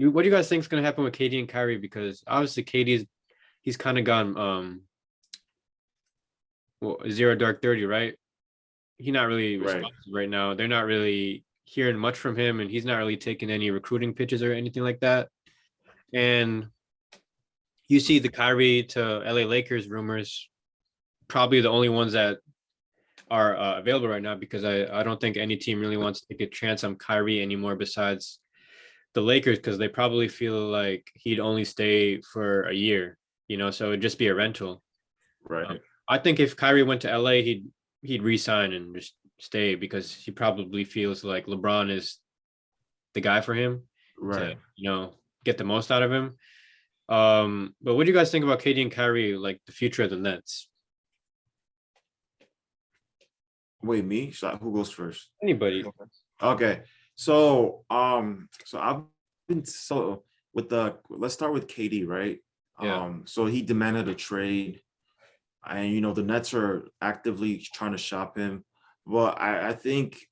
what do you guys think is gonna happen with KD and Kyrie? Because obviously he's kind of gone well, 0 dark 30, right? He's not really Right. responsive right now. They're not really hearing much from him, and he's not really taking any recruiting pitches or anything like that. And you see the Kyrie to LA Lakers rumors, probably the only ones that are available right now, because I don't think any team really wants to take a chance on Kyrie anymore besides the Lakers, because they probably feel like he'd only stay for a year, so it'd just be a rental. Right. I think if Kyrie went to LA, he'd resign and just stay, because he probably feels like LeBron is the guy for him to, Right. get the most out of him. But what do you guys think about KD and Kyrie, like the future of the Nets? Wait, me? Who goes first? Anybody? Okay. So I've been so with the let's start with KD, right? Yeah. So he demanded a trade, and the Nets are actively trying to shop him. But I think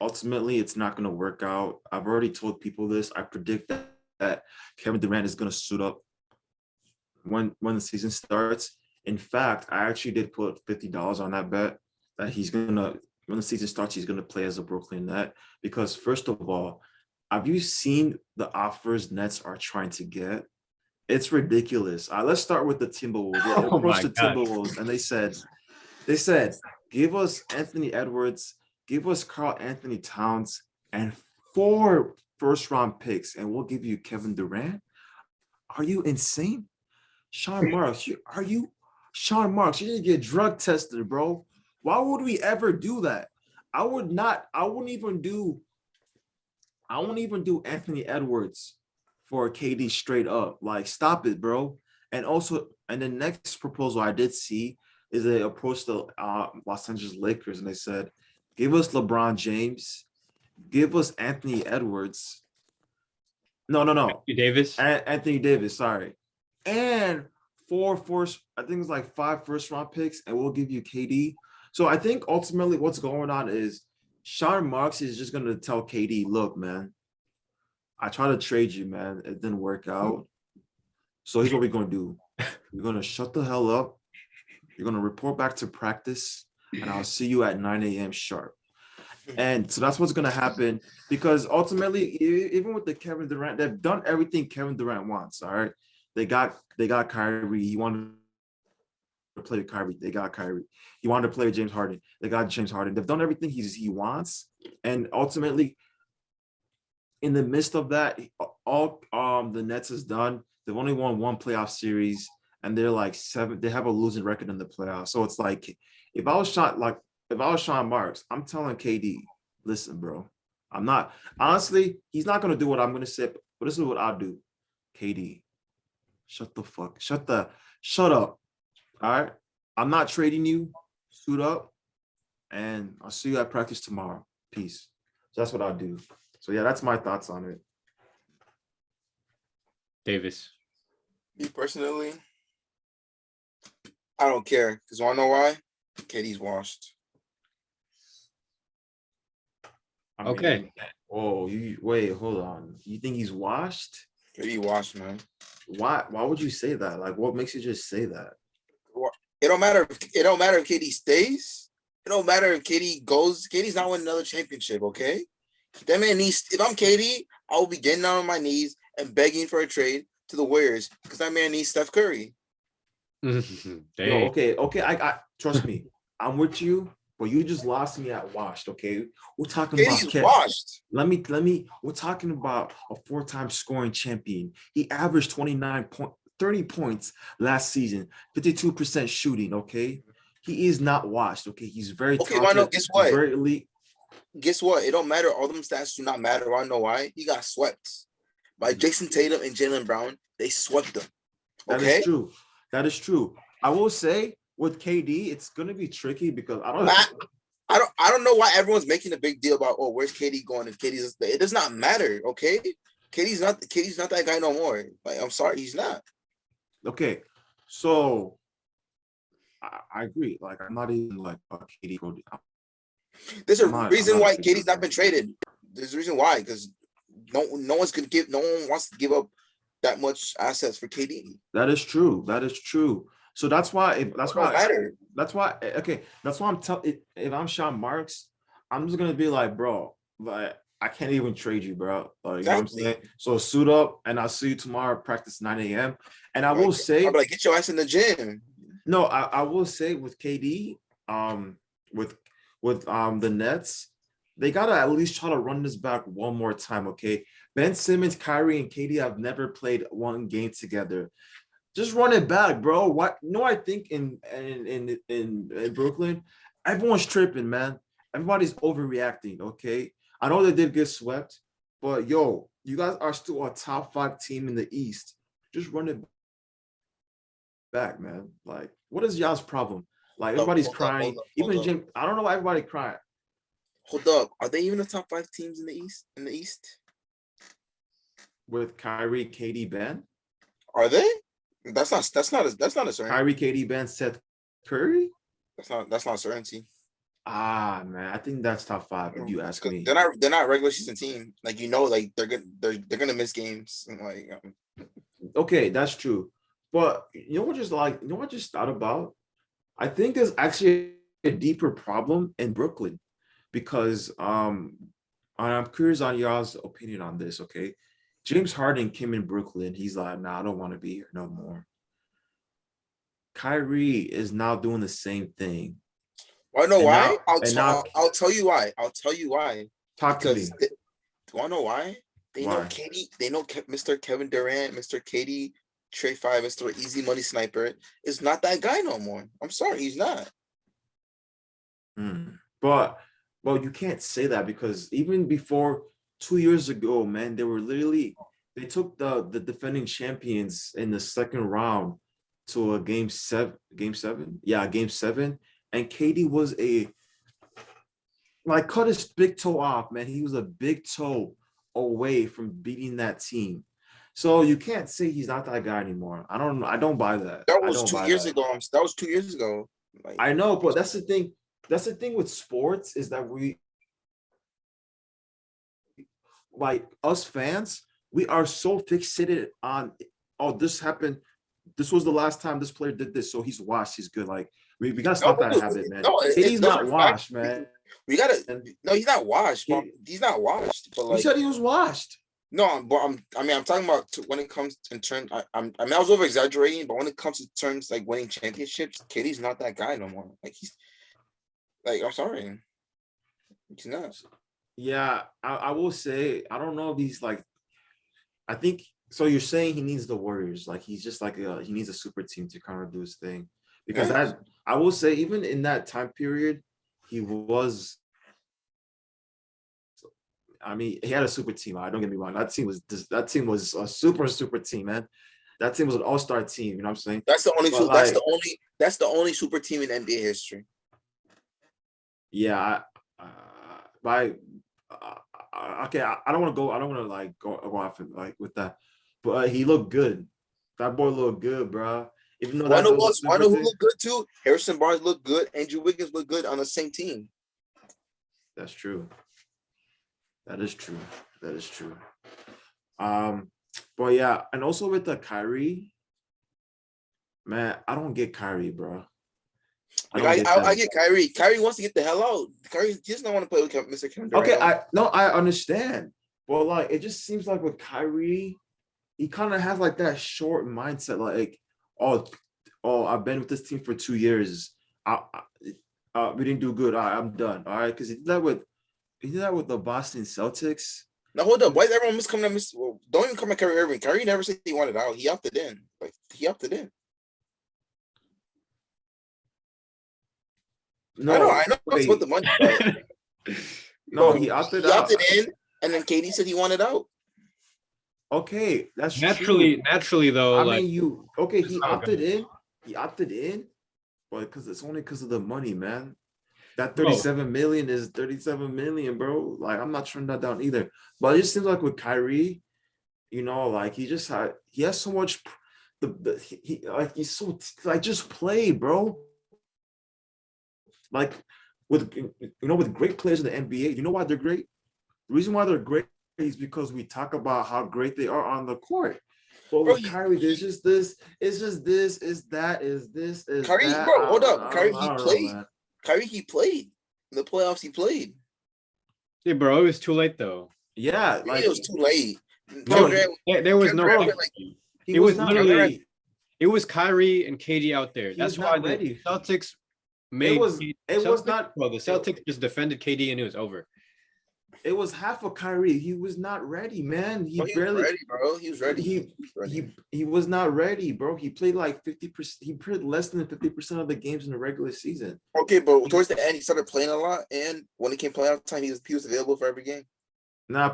ultimately it's not gonna work out. I've already told people this. I predict that Kevin Durant is gonna suit up when the season starts. In fact, I actually did put $50 on that bet that he's gonna when the season starts, he's gonna play as a Brooklyn Net. Because first of all, have you seen the offers Nets are trying to get? It's ridiculous. Let's start with the Timberwolves. They Oh approached my the God. Timberwolves and they said, give us Anthony Edwards, give us Karl Anthony Towns, and 4 first-round picks, and we'll give you Kevin Durant. Are you insane? Sean Marks, Sean Marks, you need to get drug tested, bro. Why would we ever do that? I wouldn't even do Anthony Edwards for KD straight up. Like, stop it, bro. And also, and the next proposal I did see is they approached the Los Angeles Lakers and they said, give us LeBron James, give us Anthony Edwards. No. Davis. Anthony Davis, sorry. And I think it's like 5 first-round picks, and we'll give you KD. So I think ultimately what's going on is Sean Marks is just going to tell KD, look, man, I tried to trade you, man. It didn't work out. So here's what we're going to do. We're going to shut the hell up. You're going to report back to practice, and I'll see you at 9 a.m. sharp. And so that's what's going to happen, because ultimately, even with the Kevin Durant, they've done everything Kevin Durant wants, all right? They got Kyrie. He wanted to play with Kyrie. They got Kyrie. He wanted to play with James Harden. They got James Harden. They've done everything he wants. And ultimately, in the midst of that, all the Nets has done, they've only won 1 playoff series, and they're like 7. They have a losing record in the playoffs. So it's like, if I was Sean Marks, I'm telling KD, listen, bro, I'm not, honestly, he's not going to do what I'm going to say, but this is what I'll do. KD, shut up. All right. I'm not trading you. Suit up, and I'll see you at practice tomorrow. Peace. So that's what I'll do. So yeah, that's my thoughts on it. Davis. Me personally, I don't care, because I know why? KD's washed. Okay. Wait, hold on. You think he's washed? KD washed, man. Why would you say that? Like, what makes you just say that? It don't matter if KD stays. It don't matter if KD goes. KD's not winning another championship, okay? That man needs. If I'm KD, I will be getting down on my knees and begging for a trade to the Warriors, because that man needs Steph Curry. No, okay. I trust me. I'm with you, but you just lost me at washed. Okay, we're talking KD's about washed. Let me. We're talking about a 4-time scoring champion. He averaged 30 points last season, 52% shooting. Okay, he is not washed. Okay, he's very Okay, talented. why no? Guess what? Very elite. Guess what? It don't matter. All them stats do not matter. I know why. He got swept by Jason Tatum and Jaylen Brown. They swept them. Okay, That is true. I will say with KD, it's gonna be tricky because I don't know why everyone's making a big deal about, where's KD going? If KD's, it does not matter. Okay, KD's not that guy no more. Like, I'm sorry, he's not. Okay, so I agree. Like, I'm not even like a KD pro. There's a reason why KD's not been traded. There's a reason why, because no one wants to give up that much assets for KD. That is true. That is true. So that's why. It don't matter. That's why. Okay. That's why I'm telling. If I'm Sean Marks, I'm just gonna be like, bro, like I can't even trade you, bro. Like, you know what I'm saying? So suit up, and I'll see you tomorrow. Practice 9 a.m. And I will say, I'm like, get your ass in the gym. no, I will say with KD, with the Nets, they gotta at least try to run this back one more time, okay? Ben Simmons, Kyrie, and KD have never played one game together. Just run it back, bro. What? No, I think in Brooklyn, everyone's tripping, man. Everybody's overreacting, okay? I know they did get swept, but yo, you guys are still a top 5 team in the East. Just run it back, man. Like, what is y'all's problem? Like, everybody's crying. Even Jim, I don't know why everybody crying. Hold up. Are they even the top 5 teams in the East? In the East? With Kyrie, KD, Ben? Are they? That's not a certainty. Kyrie, KD, Ben, Seth Curry? That's not certainty. Ah, man, I think that's top 5 if you ask me. They're not regular season team. Like, you know, like they're gonna miss games and like Okay, that's true. But you know what I just thought about? I think there's actually a deeper problem in Brooklyn because I'm curious on y'all's opinion on this, okay? James Harden came in Brooklyn. He's like, nah, I don't want to be here no more. Kyrie is now doing the same thing. I know why. I'll tell you why. I'll tell you why. Talk to me. Do I know why? They know KD. They know Mr. Kevin Durant, Mr. KD, Trey 5, Mr. Easy Money Sniper is not that guy no more. I'm sorry, he's not. But you can't say that because even before 2 years ago, man, they took the defending champions in the second round to a game seven. Yeah, game 7. And KD was cut his big toe off, man. He was a big toe away from beating that team. So you can't say he's not that guy anymore. I don't buy that. That was 2 years ago. That was 2 years ago. Like, I know, but that's the thing. That's the thing with sports is that we, like us fans, we are so fixated on, oh, this happened. This was the last time this player did this, so he's washed. He's good. Like we gotta stop that habit, man. He's not washed, man. We gotta. No, he's not washed. He's not washed. But like, he said he was washed. No, but I'm talking about when it comes in terms. I was over exaggerating, but when it comes to terms like winning championships, KD's not that guy no more. Like he's, like, I'm sorry, he's not. Yeah, I will say I don't know if he's like. I think so. You're saying he needs the Warriors, like he's just like he needs a super team to kind of do his thing, because I will say even in that time period, he was. I mean, he had a super team. Don't get me wrong. That team was a super team, man. That team was an all-star team. You know what I'm saying? That's the only super team in NBA history. Yeah, okay. I don't want to go. I don't want to like go off like with that. But he looked good. That boy looked good, bro. Even though I know who looked good too. Harrison Barnes looked good. Andrew Wiggins looked good on the same team. That's true. That is true. But yeah, and also with the Kyrie, man, I don't get Kyrie, bro. I get Kyrie. Kyrie wants to get the hell out. Kyrie just don't want to play with Mr. Kevin Durant. Okay, I understand. But like, it just seems like with Kyrie, he kind of has like that short mindset, like, oh, I've been with this team for 2 years. We didn't do good. I'm done. All right, because he did that with the Boston Celtics. Now hold up. Why is everyone coming at Mr. Well, don't even come at Kyrie Irving. Kyrie never said he wanted out. He opted in. Like he opted in. No, I know. It's about the money. No, he opted out. He opted in, and then KD said he wanted out. Okay, that's naturally though. I mean, he opted in. He opted in, but it's only because of the money, man. That 37 million is 37 million, bro. Like, I'm not turning that down either. But it just seems like with Kyrie, you know, like he has so much. He's so like, just play, bro. Like with great players in the NBA, you know why they're great? The reason why they're great is because we talk about how great they are on the court. But Bro, with Kyrie, there's just this, it's just this, is that, is this, is Kyrie, that. bro, hold up. Kyrie, I he don't know, played. man. Kyrie, he played. In the playoffs, he played. Yeah, bro, it was too late though. Yeah, Like, like it was too late. Bro, Kevin Durant, There was Kevin no. Durant bro, played like he It was was not literally. ready. It was Kyrie and KD out there. He That's was why not the ready. Celtics It made. was Celtics, not. Bro, the Celtics just defended KD and it was over. It was half of Kyrie. He was not ready, man. He bro, he barely. was ready, bro. He was ready. He was not ready, bro. He played like 50%. He played less than 50% of the games in the regular season. Okay, but towards the end, he started playing a lot, and when it came playoff time, he was available for every game. Nah,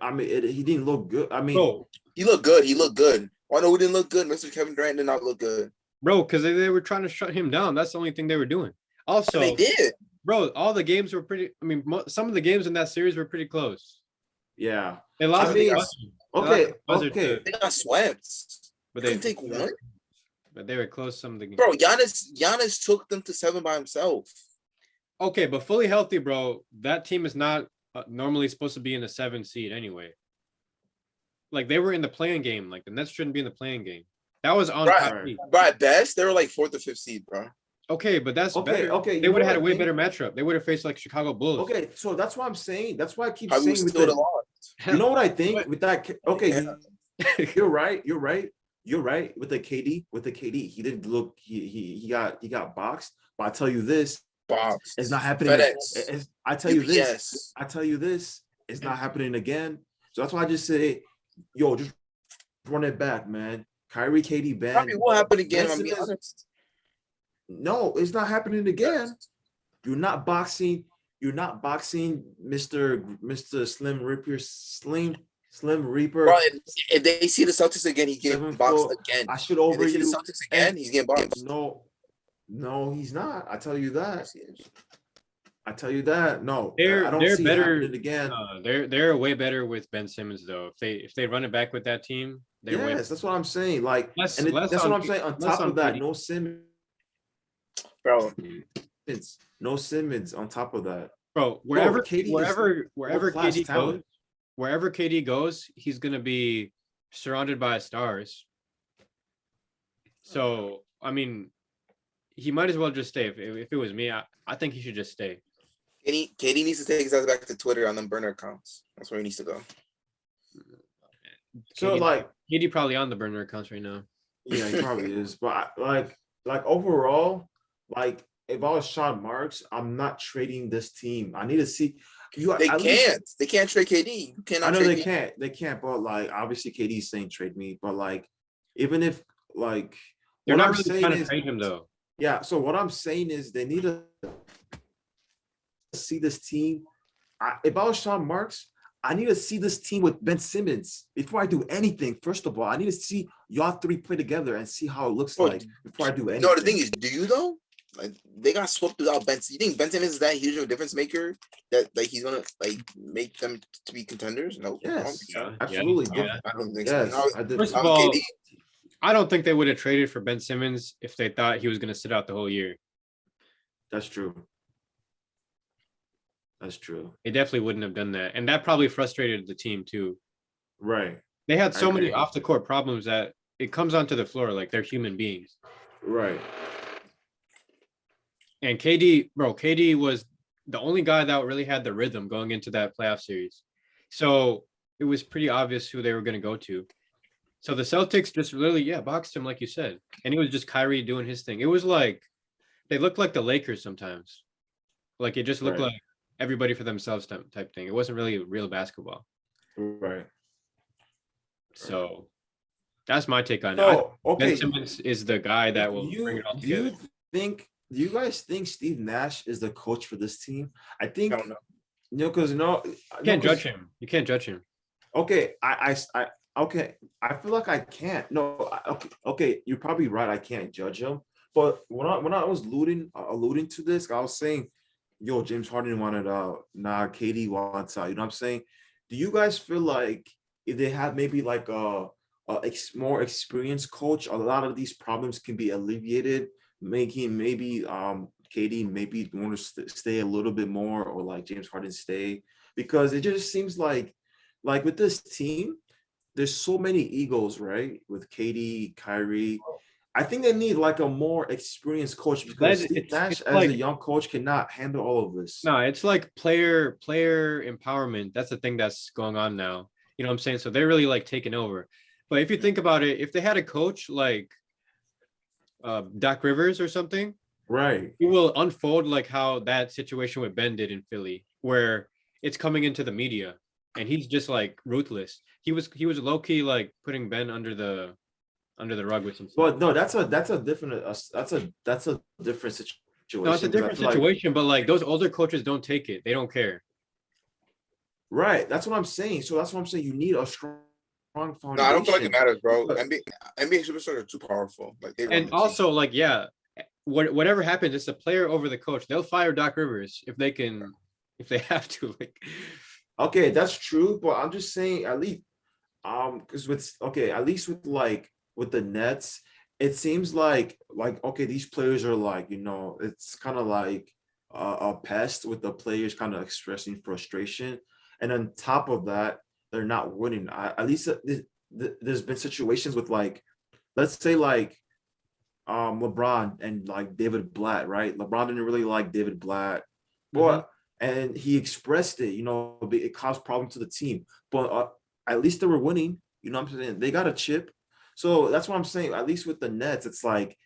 I mean, he didn't look good. I mean, Bro, He looked good. He looked good. I know who didn't look good. Mr. Kevin Durant did not look good. bro, because they were trying to shut him down. That's the only thing they were doing. Also, And they did. bro, all the games were pretty. I mean, some of the games in that series were pretty close. yeah. They lost. I mean, the buzzer okay. They got swept. But They they couldn't take one. But they were close some of the games. Bro, Giannis took them to 7 by himself. Okay, but fully healthy, bro. That team is not normally supposed to be in the 7 seed anyway. Like they were in the playing game. Like the Nets shouldn't be in the playing game. That was on Right. Kyrie. Bro, at best, they were like 4th or 5th seed, bro. Okay, but that's Okay, better. okay. They would have had a way better matchup. They would have faced like Chicago Bulls. Okay, so that's what I'm saying. That's why I keep Probably saying with still the, lost. you know what I think with that. Okay, Yeah. you're right. With the KD, he didn't look. He got boxed. But I tell you this, Box. it's not happening. FedEx. I tell you UPS. this, it's not happening again. So that's why I just say, yo, just run it back, man. Kyrie, KD, ban. Probably won't happen again, Ben I'm being Simmons- honest. No, it's not happening again. You're not boxing. You're not boxing, Mr. Slim Reaper, Slim Reaper. Bro, if they see the Celtics again, he's getting 7 boxed foot. again. I should If over they see the you. Celtics again, he's getting boxed. No, he's not. I tell you that. I tell you that. No, I They're don't see better. it happening again. They're way better with Ben Simmons though. If they run it back with that team, they're way Yes, that's what I'm saying. Like, Less- and less that's on what I'm K- saying. On less top on of that, KD. Bro, no Simmons. On top of that, bro. Wherever KD is wherever world-class KD talent. goes, wherever KD goes, he's gonna be surrounded by stars. So I mean, he might as well just stay. If it was me, I think he should just stay. KD needs to take his ass back to Twitter on them burner accounts. That's where he needs to go. So KD like, KD probably on the burner accounts right now. yeah, he probably is. But like overall, like if I was Sean Marks, I'm not trading this team. I need to see. They can't trade KD. You cannot I know trade they KD. can't. They can't. But like, obviously, KD's saying trade me. But like, even if like, They're what not I'm really saying trying to is, trade him though. yeah. So what I'm saying is, they need to see this team. If I was Sean Marks, I need to see this team with Ben Simmons before I do anything. First of all, I need to see y'all three play together and see how it looks Bro, like before I do anything. No, the thing is, do you though? Like they got swept without Ben. You think Ben Simmons is that huge of a difference maker that like he's gonna like make them to be contenders? No. Yes, Yeah, absolutely. yeah. I don't think Yes, so. I did. First of all, I don't think they would have traded for Ben Simmons if they thought he was going to sit out the whole year. That's true. That's true. They definitely wouldn't have done that, and that probably frustrated the team too. Right. They had I so many agree. off the court problems that it comes onto the floor like they're human beings. Right. And KD was the only guy that really had the rhythm going into that playoff series. So it was pretty obvious who they were going to go to. So the Celtics just really, boxed him, like you said. And it was just Kyrie doing his thing. It was like, they looked like the Lakers sometimes. Like it just looked Right. like everybody for themselves type thing. It wasn't really real basketball. Right. So that's my take on it. Ben Okay. Simmons is the guy that will bring it all together. Do you guys think Steve Nash is the coach for this team? I think I don't know. because You can't judge him. You can't judge him. Okay, okay. I feel like I can't. No, okay. You're probably right. I can't judge him. But when I was alluding to this, I was saying, yo, James Harden wanted out. Nah, KD wants out. You know what I'm saying? Do you guys feel like if they had maybe like a more experienced coach, a lot of these problems can be alleviated, making maybe KD maybe want to stay a little bit more, or like James Harden stay? because it just seems like with this team, there's so many egos, right? With KD, Kyrie. I think they need like a more experienced coach because Steve Nash, it's as a like young coach, cannot handle all of this. no, it's like player empowerment. That's the thing that's going on now. You know what I'm saying? So they're really like taking over. But if you think about it, if they had a coach like Doc Rivers or something, Right. he will unfold like how that situation with Ben did in Philly, where it's coming into the media and he's just like ruthless. He was low key like putting Ben under the rug with some stuff. But no, that's a different that's a different situation. No, it's a 'cause I different feel like- situation, but like those older coaches don't take it. They don't care. right. That's what I'm saying. So that's what I'm saying. You need a strong foundation. No, I don't feel like it matters, bro. But- NBA superstars are too powerful. Like they run And the team. also, like, yeah, whatever happens, it's a player over the coach. They'll fire Doc Rivers if they can, if they have to. Like, Okay, that's true, but I'm just saying at least because at least with the Nets, it seems like okay, these players are like, it's kind of like a pest with the players kind of expressing frustration. And on top of that, they're not winning. At least there's been situations with like, let's say like LeBron and like David Blatt, right? LeBron didn't really like David Blatt, but and he expressed it, it caused problems to the team. But at least they were winning, you know what I'm saying? They got a chip. So that's what I'm saying. At least with the Nets, it's like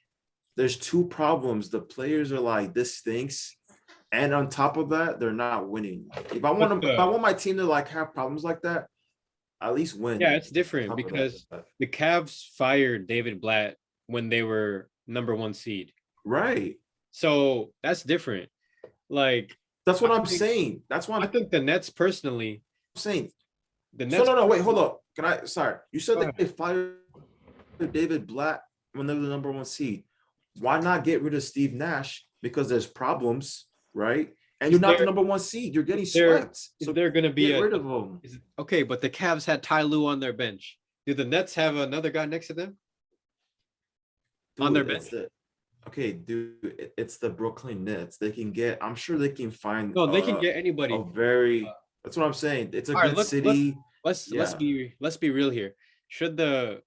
there's two problems. The players are like, this stinks. And on top of that, they're not winning. If I want my team to like have problems like that, at least win. yeah, it's different On top of because that. the Cavs fired David Blatt when they were #1 seed. Right. So that's different. Like, That's what I I'm think- saying. That's what I I'm think the Nets personally, saying. the So Nets. no, wait, hold up. Sorry. You said Go that ahead. they fired David Blatt when they were the #1 seed. Why not get rid of Steve Nash? Because there's problems, right? And you're not the #1 seed. You're getting swept. Is So there going to be get rid of them. okay, but the Cavs had Ty Lue on their bench. Do the Nets have another guy next to them? On their bench? Okay, dude, it's the Brooklyn Nets. They can get. I'm sure they can find. No, they can get anybody. That's what I'm saying. It's a All right, good city. Let's be real here. Should the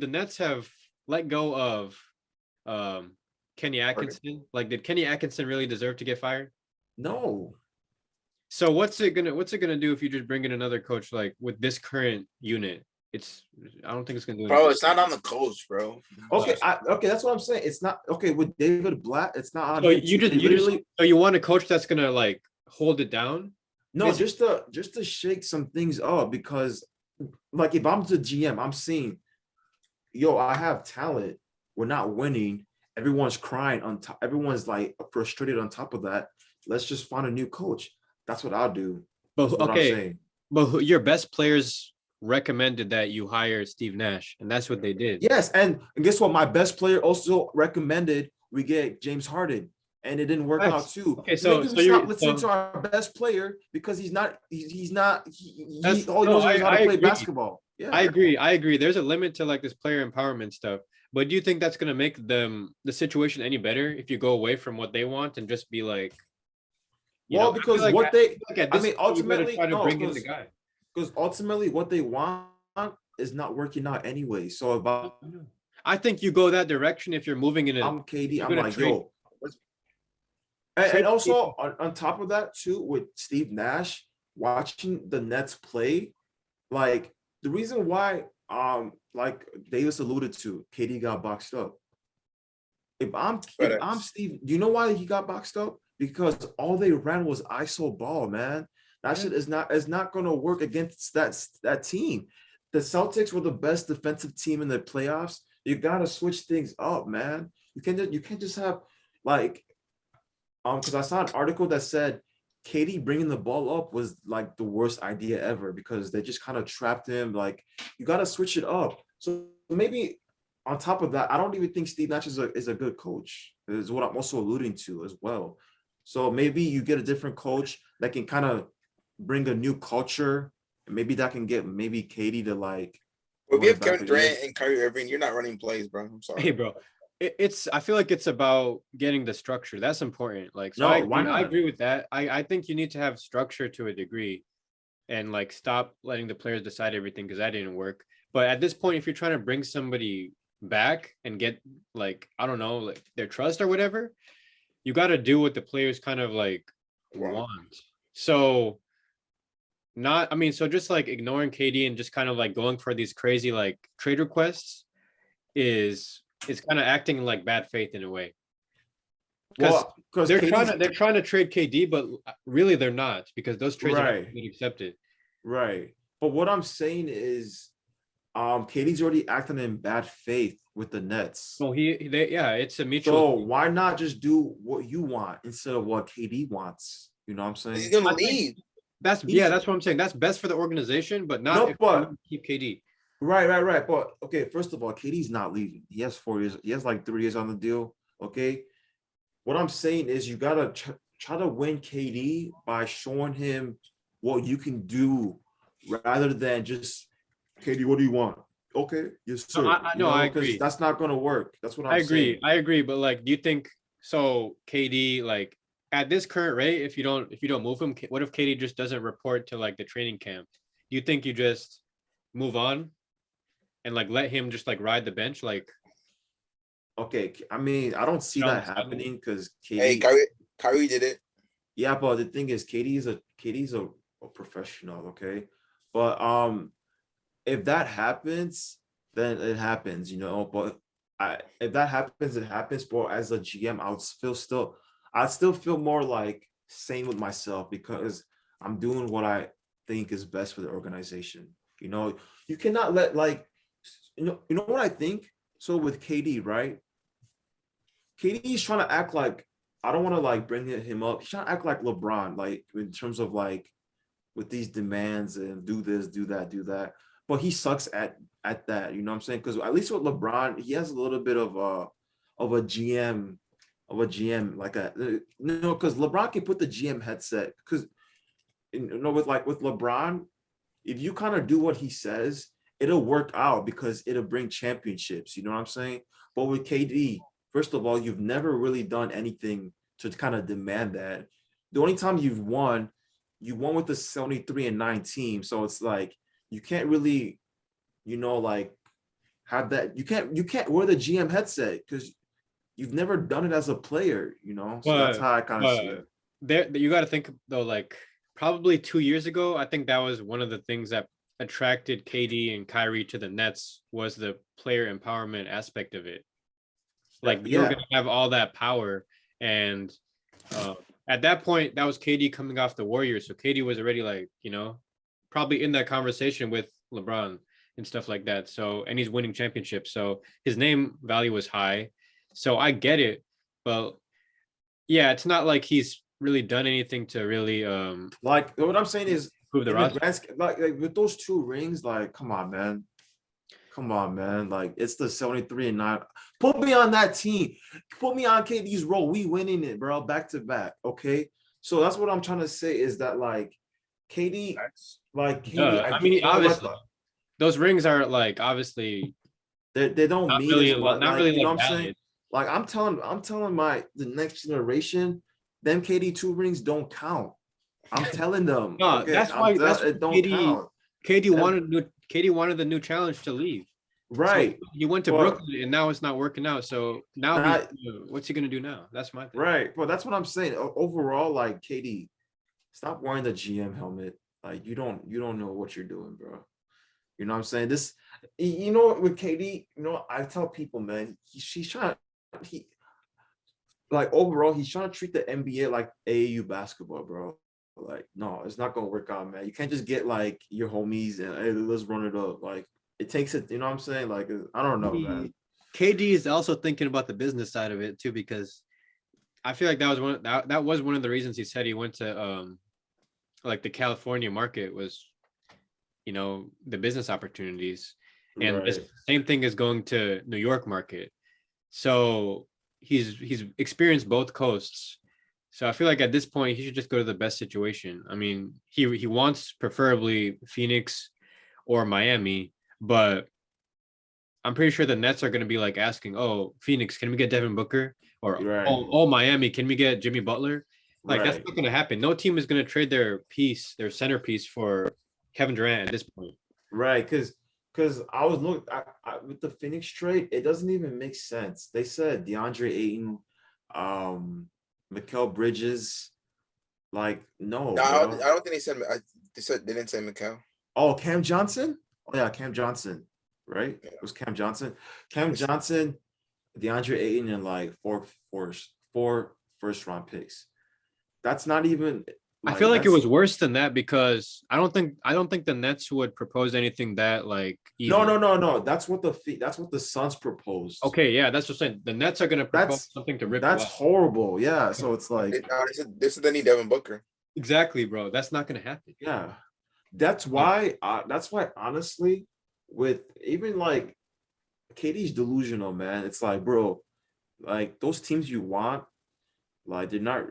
Nets have let go of Kenny Atkinson? Like, did Kenny Atkinson really deserve to get fired? No. So what's it gonna do if you just bring in another coach like with this current unit? I don't think it's gonna do anything. Bro, it's not on the coach, bro. Okay, that's what I'm saying. It's not okay with David Blatt. It's not on. So him. you want a coach that's gonna like hold it down? No, just to shake some things up because, like, if I'm the GM, I'm seeing, I have talent. We're not winning. Everyone's crying on top. Everyone's like frustrated on top of that. Let's just find a new coach. That's what I'll do. But That's what I'm saying. but your best players recommended that you hire Steve Nash, and that's what they did. Yes, and guess what? My best player also recommended we get James Harden, and it didn't work out too. Okay, so stop listening to our best player because he all he knows is how to play basketball. Yeah, I agree. There's a limit to like this player empowerment stuff. But do you think that's gonna make the situation any better if you go away from what they want and just be like, because ultimately, try to bring in the guy. Because ultimately, what they want is not working out anyway. So I think you go that direction if you're moving in. I'm KD. I'm like, and also on top of that too, with Steve Nash watching the Nets play, like the reason why, like Davis alluded to, KD got boxed up. If I'm Steve, do you know why he got boxed up? Because all they ran was ISO ball, man. That shit is not going to work against that team. The Celtics were the best defensive team in the playoffs. You got to switch things up, man. You can't just have like, because I saw an article that said KD bringing the ball up was like the worst idea ever because they just kind of trapped him. Like, you got to switch it up. So maybe on top of that, I don't even think Steve Nash is a good coach. Is what I'm also alluding to as well. So maybe you get a different coach that can kind of bring a new culture, and maybe that can get KD to like. If you have Kevin Durant and Kyrie Irving, you're not running plays, bro. I'm sorry. Hey, bro. it's I feel like it's about getting the structure. That's important. Like, so No, why I not? agree with that. I think you need to have structure to a degree and like stop letting the players decide everything because that didn't work. But at this point, if you're trying to bring somebody back and get like, I don't know, like their trust or whatever, you got to do what the players kind of like Right. want. So not, I mean, so just like ignoring KD and just kind of like going for these crazy like trade requests is kind of acting like bad faith in a way. Because Well, because KD's they're trying to trade KD, but really they're not because those trades are not right, being accepted. right. But what I'm saying is, KD's already acting in bad faith with the Nets. No, yeah, it's a mutual. So why not just do what you want instead of what KD wants? You know what I'm He's saying? gonna I think leave. that's He's that's what I'm saying. That's best for the organization, but not no, if you but want to keep KD. right. But okay, first of all, KD's not leaving. He has 4 years. He has like 3 years on the deal. Okay. What I'm saying is you gotta try to win KD by showing him what you can do rather than just KD, what do you want? Okay, yes, No, sir. I know, I Because agree. that's not gonna work. That's what I I'm agree. saying. I agree. But like, do you think so? KD, like at this current rate, if you don't move him, what if KD just doesn't report to like the training camp? Do you think you just move on and like let him just like ride the bench, like Okay, I mean, I don't see on that the sideline? happening because Hey, KD, Kyrie did it. yeah, but the thing is, KD's a professional, okay? But if that happens, then it happens, But if that happens, it happens. But as a GM, I still feel more like sane with myself because I'm doing what I think is best for the organization. You cannot let like, you know what I think. So with KD, right? KD's trying to act like I don't want to like bring him up. He's trying to act like LeBron, like in terms of like with these demands and do this, do that, do that. But he sucks at that. You know what I'm saying? Because at least with LeBron, he has a little bit of a GM like because LeBron can put the GM headset because with LeBron, if you kind of do what he says, it'll work out because it'll bring championships. You know what I'm saying? But with KD, first of all, you've never really done anything to kind of demand that. The only time you won with the 73-9 team. So it's like you can't really, like have that. You can't wear the GM headset because you've never done it as a player. So that's But how I kind of see but it. there you got to think though, like probably 2 years ago, I think that was one of the things that attracted KD and Kyrie to the Nets was the player empowerment aspect of it. Like you were Yeah, gonna have all that power, and uh, at that point, that was KD coming off the Warriors, so KD was already like probably in that conversation with LeBron and stuff like that. So and he's winning championships, so his name value was high. So I get it, but yeah, it's not like he's really done anything to really like what I'm saying is prove the in the roster. grand like with those 2 rings, like come on, man. Come on, man. Like it's the 73-9. Put me on that team. Put me on KD's role. We winning it, bro. Back to back. Okay. So that's what I'm trying to say is that like KD, I I get mean, like obviously, those rings are like obviously they don't mean as much. not Like, really like I'm saying? valid. Like I'm telling the next generation, them KD 2 rings don't count. I'm telling them, No, okay, that's why it don't count. That, KD wanted the new challenge to leave. So right. he went to But Brooklyn and now it's not working out. So now not what's he gonna do now? That's my thing. right. But that's what I'm saying. Overall, like KD, stop wearing the GM helmet. Like you don't know what you're doing, bro. You know what I'm saying? With KD, I tell people, man, she's trying he like overall, he's trying to treat the NBA like AAU basketball, bro. Like, no, it's not gonna work out, man. You can't just get like your homies and hey, let's run it up. Like it takes it, you know what I'm saying? Like I don't know, man. KD is also thinking about the business side of it too, because I feel like that was one of the reasons he said he went to like the California market was the business opportunities, and this Right. same thing is going to New York market. So he's experienced both coasts. So I feel like at this point he should just go to the best situation. I mean, he wants preferably Phoenix or Miami, but I'm pretty sure the Nets are going to be like asking, "Oh, Phoenix, can we get Devin Booker?" Or Right. "Oh, Miami, can we get Jimmy Butler?" Like that's Right. not going to happen. No team is going to trade their centerpiece for Kevin Durant at this point. Right. Because I was looking with the Phoenix trade, it doesn't even make sense. They said DeAndre Ayton, Mikal Bridges. Like, no, No, bro. I don't think they said. They didn't say Mikal. Oh, Cam Johnson? Oh, yeah, Cam Johnson, right? It was Cam Johnson. Cam Johnson, DeAndre Ayton, and like four first round picks. That's not even I like feel like it that's was worse than that because I don't think the Nets would propose anything that like easy. no. That's what the Suns proposed. Okay, yeah, that's what I'm saying. The Nets are going to propose something to rip. That's horrible. Yeah. So it's like, This is the need Devin Booker. exactly, bro. That's not going to happen. yeah. That's why honestly, with even like KD's delusional, man. It's like, bro, like those teams you want, like they're not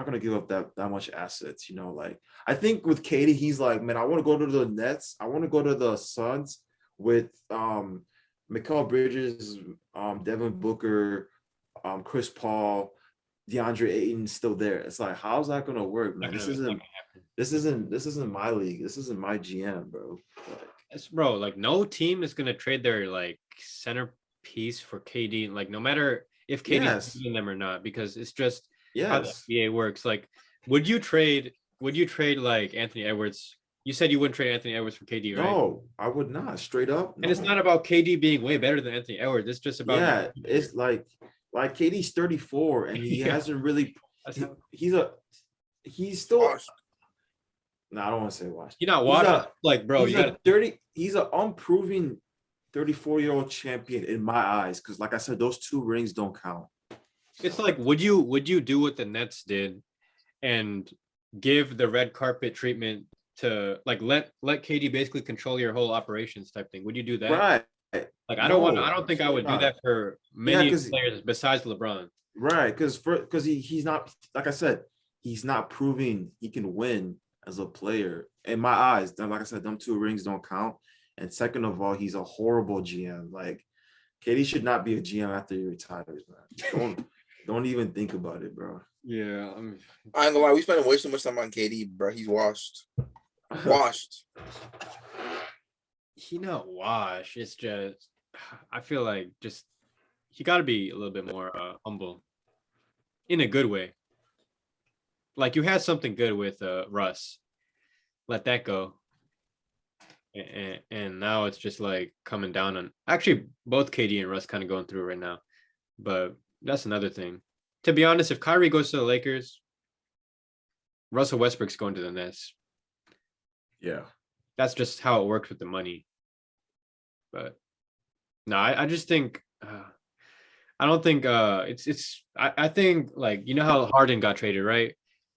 gonna give up that much assets, you know. Like I think with KD, he's like, man, I want to go to the Nets, I want to go to the Suns with Mikal Bridges, Devin Booker, Chris Paul, DeAndre Ayton still there. It's like, how's that gonna work, man? This isn't my league. This isn't my GM, bro. Like, Bro, like no team is gonna trade their like centerpiece for KD, like no matter if KD's using them or not, because it's just how the NBA works. Like, would you trade like Anthony Edwards? You said you wouldn't trade Anthony Edwards for KD, right? No, I would not. Straight up. No. And it's not about KD being way better than Anthony Edwards. It's just about it's like KD's 34 and he hasn't really. He's still. Washed. No, I don't want to say washed. You're not washed. Like, bro, he's an unproven 34-year-old champion in my eyes. Because, like I said, those 2 rings don't count. It's like, would you do what the Nets did and give the red carpet treatment to like let KD basically control your whole operations type thing? Would you do that? Right. Like I don't think I would do that for many players besides LeBron. Right, because he's not, like I said, he's not proving he can win as a player. In my eyes, like I said, them 2 rings don't count. And second of all, he's a horrible GM. Like KD should not be a GM after he retires, man. Don't even think about it, bro. Yeah, I ain't gonna lie, we spending way too much time on KD, bro. He's washed. He not washed. It's just I feel like just he got to be a little bit more humble, in a good way. Like you had something good with Russ, let that go, and now it's just like coming down on. Actually, both KD and Russ kind of going through it right now, but that's another thing. To be honest, if Kyrie goes to the Lakers, Russell Westbrook's going to the Nets. Yeah, that's just how it works with the money. But no, I just think I don't think I think like you know how Harden got traded, right?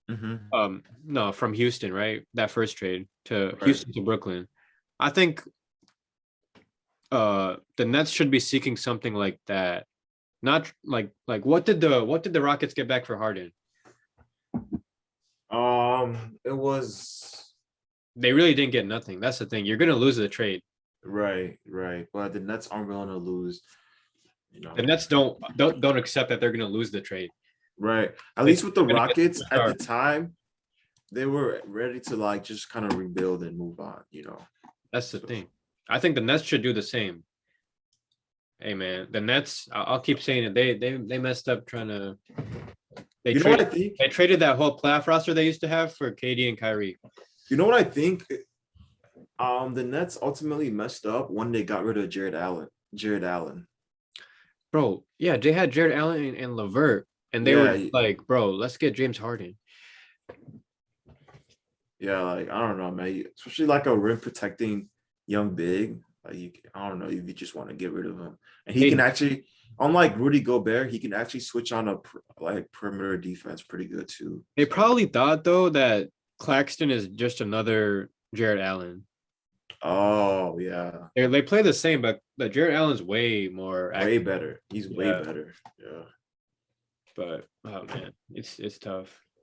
Mm-hmm. No, from Houston, right? That first trade to Houston to Brooklyn. I think the Nets should be seeking something like that. Not like what did the Rockets get back for Harden? It was they really didn't get nothing. That's the thing. You're gonna lose the trade. Right. But the Nets aren't going to lose. You know, the Nets don't accept that they're gonna lose the trade. Right. At least with the Rockets at the time, they were ready to like just kind of rebuild and move on, you know. That's the thing. I think the Nets should do the same. Hey man, the Nets, I'll keep saying it. They messed up trying to they traded that whole playoff roster they used to have for KD and Kyrie. You know what I think? The Nets ultimately messed up when they got rid of Jared Allen. Bro, yeah, they had Jared Allen and LeVert. And they were like, bro, let's get James Harden. Yeah, like, I don't know, man. Especially like a rim protecting young big. Like, I don't know, you just want to get rid of him. And he can actually, unlike Rudy Gobert, he can actually switch on a perimeter defense pretty good too. They probably thought, though, that Claxton is just another Jared Allen. Oh, yeah. They play the same, but Jared Allen's way more active. Way better. He's way better. Yeah. But oh man, it's tough.